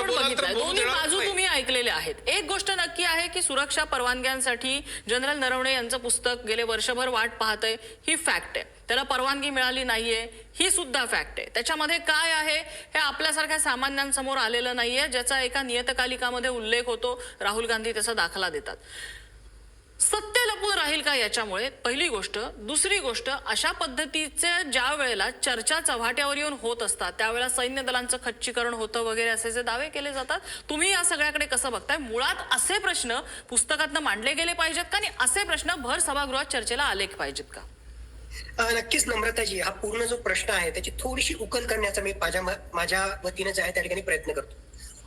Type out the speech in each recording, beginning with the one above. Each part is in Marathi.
आपण बघितलंय, दोन्ही बाजू तुम्ही ऐकलेल्या आहेत. एक गोष्ट नक्की आहे की सुरक्षा परवानग्यांसाठी जनरल नरवणे यांचं पुस्तक गेले वर्षभर वाट पाहतंय, ही फॅक्ट आहे. त्याला परवानगी मिळाली नाहीये, ही सुद्धा फॅक्ट आहे. त्याच्यामध्ये काय आहे हे आपल्यासारख्या सामान्यांसमोर आलेलं नाहीये, ज्याचा एका नियतकालिकामध्ये उल्लेख होतो. राहुल गांधी त्याचा दाखला देतात. सत्य लपून राहील का याच्यामुळे? पहिली गोष्ट. दुसरी गोष्ट, अशा पद्धतीचे ज्या वेळेला चर्चा चव्हाट्यावर येऊन होत असतात त्यावेळेला सैन्य दलांचं खच्चीकरण होतं वगैरे असे जे दावे केले जातात, तुम्ही या सगळ्याकडे कसं बघताय? मुळात असे प्रश्न पुस्तकातनं मांडले गेले पाहिजेत का, आणि असे प्रश्न भर सभागृहात चर्चेला आले पाहिजेत का? नक्कीच नम्रताजी, हा पूर्ण जो प्रश्न आहे त्याची थोडीशी उकल करण्याचा मी माझ्या वतीने जे आहे त्या ठिकाणी प्रयत्न करतो.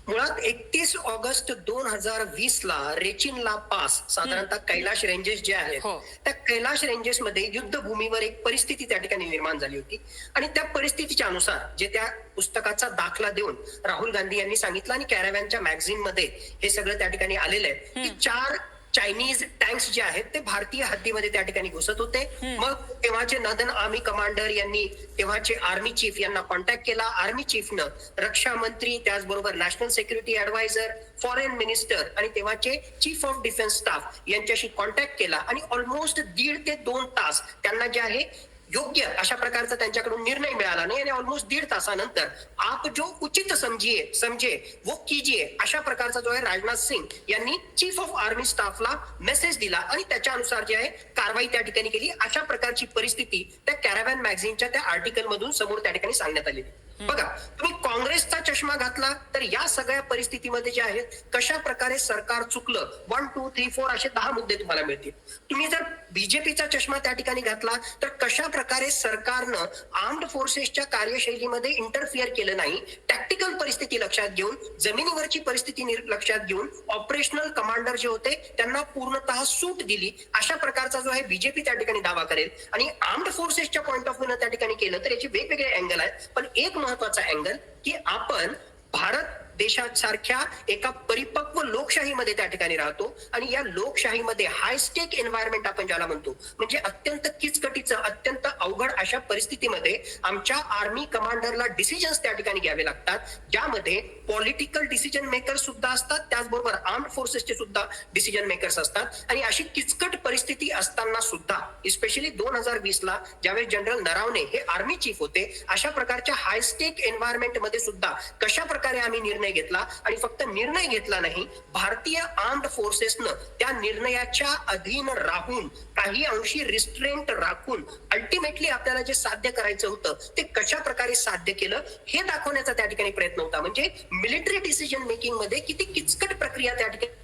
मुळात 31 ऑगस्ट 2020 ला रेचिन ला पास साधारणतः कैलाश रेंजेस जे आहेत त्या कैलाश रेंजेस मध्ये युद्धभूमीवर एक परिस्थिती त्या ठिकाणी निर्माण झाली होती. आणि त्या परिस्थितीच्या अनुसार जे त्या पुस्तकाचा दाखला देऊन राहुल गांधी यांनी सांगितलं, आणि कॅराव्हॅनच्या मॅगझिन मध्ये हे सगळं त्या ठिकाणी आलेलं आहे की 4 चायनीज टँक्स जे आहेत ते भारतीय हद्दीमध्ये त्या ठिकाणी घुसत होते. मग तेव्हाचे नदन आर्मी कमांडर यांनी तेव्हाचे आर्मी चीफ यांना कॉन्टॅक्ट केला. आर्मी चीफनं रक्षा मंत्री, त्याचबरोबर national security adviser, foreign minister आणि तेव्हाचे चीफ ऑफ डिफेन्स स्टाफ यांच्याशी कॉन्टॅक्ट केला. आणि ऑलमोस्ट 1.5 ते 2 तास त्यांना जे आहे योग्य अशा प्रकारचा त्यांच्याकडून निर्णय मिळाला नाही. आणि ऑलमोस्ट 1.5 तासानंतर आप जो उचित समजे वो कीजिए अशा प्रकारचा जो आहे राजनाथ सिंग यांनी चीफ ऑफ आर्मी स्टाफला मेसेज दिला आणि त्याच्यानुसार जे आहे कारवाई त्या ठिकाणी केली. अशा प्रकारची परिस्थिती त्या कॅराव्हॅन मॅगझिनच्या त्या आर्टिकल मधून समोर त्या ठिकाणी सांगण्यात आली. बघा, तुम्ही काँग्रेसचा चष्मा घातला तर या सगळ्या परिस्थितीमध्ये जे आहेत कशा प्रकारे सरकार चुकलं 1, 2, 3, 4 असे 10 मुद्दे तुम्हाला मिळतील. तुम्ही जर बीजेपीचा चष्मा त्या ठिकाणी घातला तर कशा प्रकारे सरकारनं आर्म्ड फोर्सेसच्या कार्यशैलीमध्ये इंटरफिअर केलं नाही, टॅक्टिकल परिस्थिती लक्षात घेऊन, जमिनीवरची परिस्थिती लक्षात घेऊन ऑपरेशनल कमांडर जे होते त्यांना पूर्णतः सूट दिली, अशा प्रकारचा जो आहे बीजेपी त्या ठिकाणी दावा करेल. आणि आर्म्ड फोर्सेसच्या पॉईंट ऑफ व्ह्यू त्या ठिकाणी केलं तर याचे वेगवेगळे अँगल आहेत. पण एक महत्वाचा अँगल की आपण भारत देशासारख्या एका परिपक्व लोकशाहीमध्ये त्या ठिकाणी राहतो. आणि या लोकशाहीमध्ये हाय स्टेक एन्व्हायरमेंट आपण ज्याला म्हणतो, म्हणजे अत्यंत किचकटीचं, अत्यंत अवघड अशा परिस्थितीमध्ये आमच्या आर्मी कमांडरला डिसिजन्स त्या ठिकाणी घ्यावे लागतात, ज्यामध्ये पॉलिटिकल डिसिजन मेकर सुद्धा असतात, त्याचबरोबर आर्म्ड फोर्सेसचे सुद्धा डिसिजन मेकर्स असतात. आणि अशी किचकट परिस्थिती असताना सुद्धा इस्पेशली 2020 ला ज्यावेळेस जनरल नरावणे हे आर्मी चीफ होते, अशा प्रकारच्या हाय स्टेक एन्व्हायरमेंट मध्ये सुद्धा कशा प्रकारे आम्ही निर्णय घेतला. आणि फक्त निर्णय घेतला नाही, भारतीय आर्म्ड फोर्सेसनं त्या निर्णयाच्या अधीन राहून, काही अंशी रिस्ट्रेंट राखून अल्टिमेटली आपल्याला जे साध्य करायचं होतं ते कशा प्रकारे साध्य केलं हे दाखवण्याचा त्या ठिकाणी प्रयत्न होता. म्हणजे मिलिटरी डिसिजन मेकिंग मध्ये किती किचकट प्रक्रिया त्या ठिकाणी,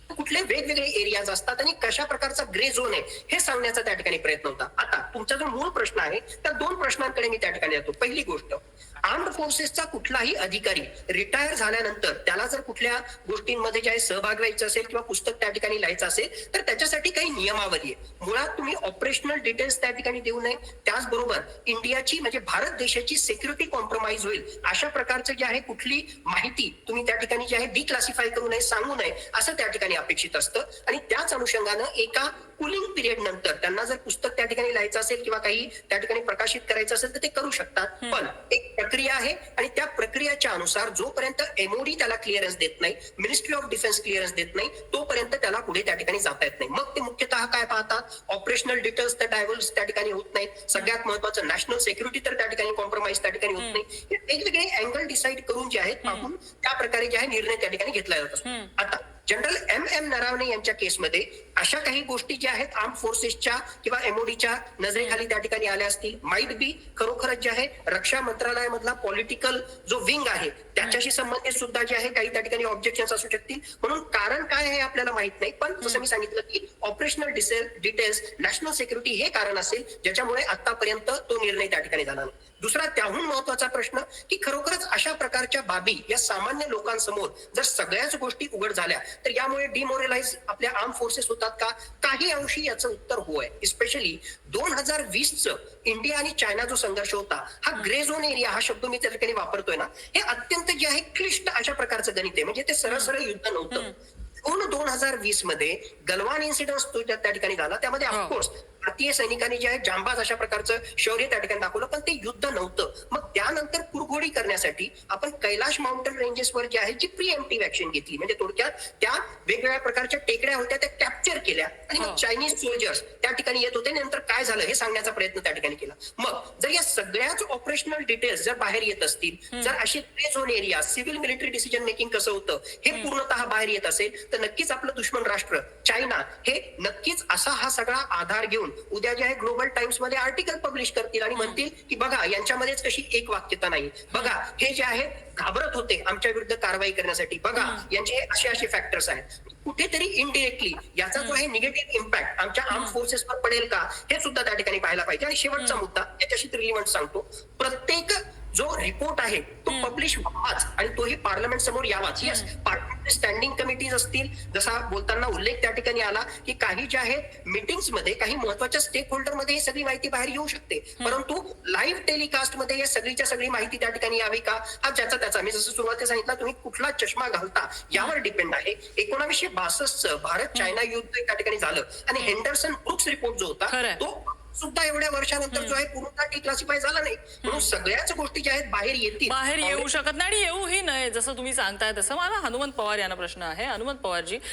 कुठले वेगवेगळे एरियाज असतात आणि कशा प्रकारचा ग्रे झोन आहे हे सांगण्याचा त्या ठिकाणी प्रयत्न होता. आता तुमचा जो मूळ प्रश्न आहे त्या 2 प्रश्नांकडे मी त्या ठिकाणी येतो. पहिली गोष्ट, आर्म्ड फोर्सेसचा कुठलाही अधिकारी रिटायर झाल्यानंतर त्याला जर कुठल्या गोष्टींमध्ये जे सहभाग घ्यायचा असेल किंवा पुस्तक त्या ठिकाणी लिहायचं असेल तर त्याच्यासाठी काही नियमावली आहे. मुळात तुम्ही ऑपरेशनल डिटेल्स त्या ठिकाणी देऊ नये, त्याचबरोबर इंडियाची म्हणजे भारत देशाची सिक्युरिटी कॉम्प्रोमाइज होईल अशा प्रकारचं जे आहे कुठली माहिती तुम्ही त्या ठिकाणी जे आहे डिक्लासिफाय करू नये, सांगू नये असं त्या ठिकाणी अपेक्षित असतं. आणि त्याच अनुषंगानं एका कुलिंग पिरियड नंतर त्यांना जर पुस्तक त्या ठिकाणी लिहायचं असेल किंवा काही त्या ठिकाणी प्रकाशित करायचं असेल तर ते करू शकतात. पण एक प्रक्रिया आहे आणि त्या प्रक्रियेच्या अनुसार जोपर्यंत एमओडी त्याला क्लिअरन्स देत नाही, मिनिस्ट्री ऑफ डिफेन्स क्लिअरन्स देत नाही, तोपर्यंत त्याला पुढे त्या ठिकाणी जाता येत नाही. मग ते मुख्यतः काय पाहतात, ऑपरेशनल डिटेल्स तर डायव्हर्स त्या ठिकाणी होत नाहीत, सगळ्यात महत्वाचं नॅशनल सिक्युरिटी तर त्या ठिकाणी कॉम्प्रोमाइज त्या ठिकाणी होत नाही. हे वेगवेगळे अँगल डिसाईड करून जे आहेत पाहून त्या प्रकारे जे आहे निर्णय त्या ठिकाणी घेतला जात असतो. आता जनरल एम नरावणे यांच्या केसमध्ये अशा काही गोष्टी ज्या आहेत आर्म फोर्सेसच्या किंवा एमओडीच्या नजरेखाली त्या ठिकाणी आल्या असतील. माईट बी खरोखरच जे आहे रक्षा मंत्रालयामधला पॉलिटिकल जो विंग आहे त्याच्याशी संबंधित सुद्धा जे आहे काही त्या ठिकाणी ऑब्जेक्शन्स असू शकतील. म्हणून कारण काय आहे आपल्याला माहित नाही, पण जसं मी सांगितलं की ऑपरेशनल डिटेल्स, नॅशनल सिक्युरिटी हे कारण असेल ज्याच्यामुळे आतापर्यंत तो निर्णय त्या ठिकाणी झाला नाही. दुसरा त्याहून महत्वाचा प्रश्न की खरोखरच अशा प्रकारच्या बाबी या सामान्य लोकांसमोर जर सगळ्याच गोष्टी उघड झाल्या तर यामुळे डिमोरलाइज आपल्या आर्म फोर्सेस होतात का? काही अंशी याचं उत्तर हो आहे. स्पेशली 2020चं इंडिया आणि चायना जो संघर्ष होता, हा ग्रे झोन एरिया हा शब्द मी त्या ठिकाणी वापरतोय ना, हे अत्यंत जे आहे क्लिष्ट अशा प्रकारचं गणित आहे. म्हणजे ते सरळ युद्ध नव्हतं. 2020 मध्ये गलवान इन्सिडेंट त्या ठिकाणी झाला, त्यामध्ये ऑफकोर्स भारतीय सैनिकांनी जे आहे जांबाज अशा प्रकारचं शौर्य त्या ठिकाणी दाखवलं, पण ते युद्ध नव्हतं. मग त्यानंतर कुरघोडी करण्यासाठी आपण कैलाश माउंटन रेंजेसवर जे आहे जी प्रिएम्प्टिव्ह ऍक्शन घेतली. म्हणजे थोडक्यात त्या वेगवेगळ्या प्रकारच्या टेकड्या होत्या त्या कॅप्चर केल्या आणि मग चायनीज सोल्जर्स त्या ठिकाणी येत होते. नंतर काय झालं हे सांगण्याचा प्रयत्न त्या ठिकाणी केला. मग जर या सगळ्याच ऑपरेशनल डिटेल्स जर बाहेर येत असतील, जर असे grey zone area, civil military decision making कसं होतं हे पूर्णतः बाहेर येत असेल, तर नक्कीच आपलं दुश्मन राष्ट्र चायना हे नक्कीच असा हा सगळा आधार घेऊन उद्या जे आहे ग्लोबल टाइम्स मध्ये आर्टिकल पब्लिश करतील आणि म्हणतील की बघा यांच्यामध्येच कशी एक वाक्यता नाही, बघा हे जे आहे घाबरत होते आमच्या विरुद्ध कारवाई करण्यासाठी, बघा यांचे असे असे फॅक्टर्स आहेत. कुठेतरी इनडिरेक्टली याचा जो आहे निगेटिव्ह इम्पॅक्ट आमच्या आर्म फोर्सेसवर पडेल का हे सुद्धा त्या ठिकाणी पाहायला पाहिजे. आणि शेवटचा मुद्दा याच्याशी रिलिव्हंट सांगतो, प्रत्येक जो रिपोर्ट आहे तो पब्लिश व्हावाच आणि तोही पार्लमेंट समोर यावाच. येस, पार्लमेंटरी स्टँडिंग कमिटीज असतील, जसा बोलताना उल्लेख त्या ठिकाणी आला की काही जे आहेत मीटिंग्स मध्ये काही महत्वाच्या स्टेक होल्डर मध्ये ही सगळी माहिती बाहेर येऊ शकते, परंतु लाईव्ह टेलिकास्ट मध्ये या सगळीच्या सगळी माहिती त्या ठिकाणी यावी का, हा ज्याचा त्याचा, मी जसं सुरुवातीला सांगितलं तुम्ही कुठला चष्मा घालता यावर डिपेंड आहे. 1962 भारत चायना युद्ध त्या ठिकाणी झालं आणि हेंडरसन ब्रुक्स रिपोर्ट जो होता खरंय. तो सुद्धा एवढ्या वर्षानंतर जो आहे पूर्णतः डिक्लासिफाय झाला नाही. म्हणून सगळ्याच गोष्टी ज्या आहेत बाहेर येतील, बाहेर येऊ शकत नाही आणि येऊही नये. जसं तुम्ही सांगताय तसं मला हनुमंत पवार यांना प्रश्न आहे. हनुमंत पवारजी,